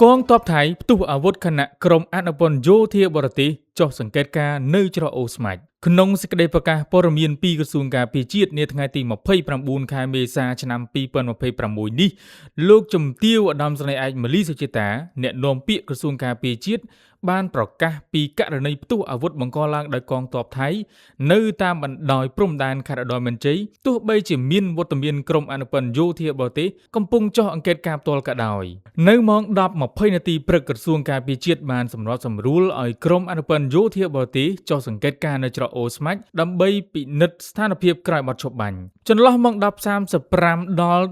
កងទ័ពថៃផ្ទុះអាវុធខណៈក្រុមអនុពលយោធាបរទេសចុះសង្កេតការណ៍នៅច្រកអូស្មាច់ក្នុងសេចក្តីប្រកាសព័ត៌មានពីក្រសួងការពារជាតិនាថ្ងៃទី29ខែមេសាឆ្នាំ2026នេះលោកជំទាវឧត្តមសេនីយ៍ឯកម៉ាលីសុជាតាអ្នកនាំពាក្យក្រសួងការពារជាតិបានប្រកាសពីករណីផ្ទុះអាវុធបង្កឡើងដោយកងទ័ពថៃនៅតាមបណ្ដោយព្រំដែនខេត្តឧត្តរមានជ័យទោះបីជាមានវត្តមានក្រុមអនុពលយោធាបរទេសកំពុងចុះអង្កេតការណ៍ផ្ទាល់ក៏ដោយនៅម៉ោង 10:20 នាទីព្រឹកក្រសួងការពារជាតិបានសម្របសម្រួលឲ្យក្រុមអនុពលយោធាបរទេសចុះសង្កេតការណ៍នៅច្រកអូស្មាច់ដើម្បីពិនិត្យស្ថានភាពក្រោយបទឈប់បាញ់ចន្លោះម៉ោង 10:35 ដល់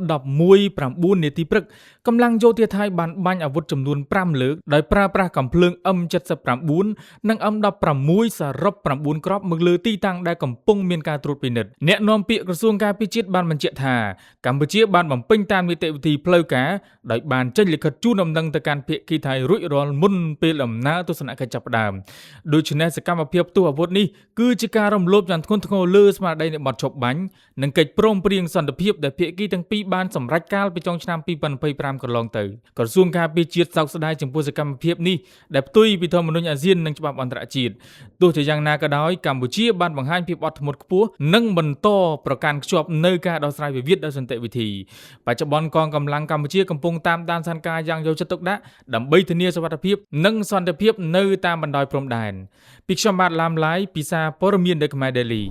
11:09 នាទីព្រឹកកម្លាំងយោធាថៃបានបាញ់អាវុធចំនួន5លើកដោយប្រើប្រាស់កាំភ្លើង M79 និង M16 សរុប9គ្រាប់មកលើទីតាំងដែលកំពុងមានការត្រួតពិនិត្យអ្នកនាំពាក្យក្រសួងការពារជាតិបានបញ្ជាក់ថាកម្ពុជាបានបំពេញតាមនីតិវិធីផ្លូវការដោយបានចេញលិខិតជូនដំណឹងទៅកាន់ភាគីថៃរួចរាល់មុនពេលដំណើរទស្សនកិច្ចចាប់ផ្ដើមដូច្នេះសកម្មភាពផ្ទុះអាវុធនេះគឺជាការរំលោភយ៉ាងធ្ងន់ធ្ងរលើស្មារតីនៃបទឈប់បាញ់និងកិច្ចព្រមព្រៀងសន្តិភាពដែលភាគីទាំងពីរបានសម្រេចកាលពីចុងឆ្នាំ2025កន្លងទៅក្រសួងការពារជាតិសោកស្ដាយចំពោះសកម្មភាពនេះដែលផ្ទុយពីធម្មនុញ្ញអាស៊ាននិងច្បាប់អន្តរជាតិទោះជាយ៉ាងណាក៏ដោយកម្ពុជាបានបង្ហាញភាពអត់ធ្មត់ខ្ពស់និងបន្តប្រកាន់ខ្ជាប់នៅការដោះស្រាយវិវាទដោយសន្តិវិធីបច្ចុប្បន្នកងកម្លាំងកម្ពុជាកំពុងតាមដានស្ថានភាពយ៉ាងយកចិត្តទុកដាក់ដើម្បីធានាសុវត្ថិភាពនិងសន្តិភាពនៅតាមបណ្ដោយព្រំដែនពីខ្ញុំបាទឡាមឡាយពីសារព័ត៌មាន The Khmer Daily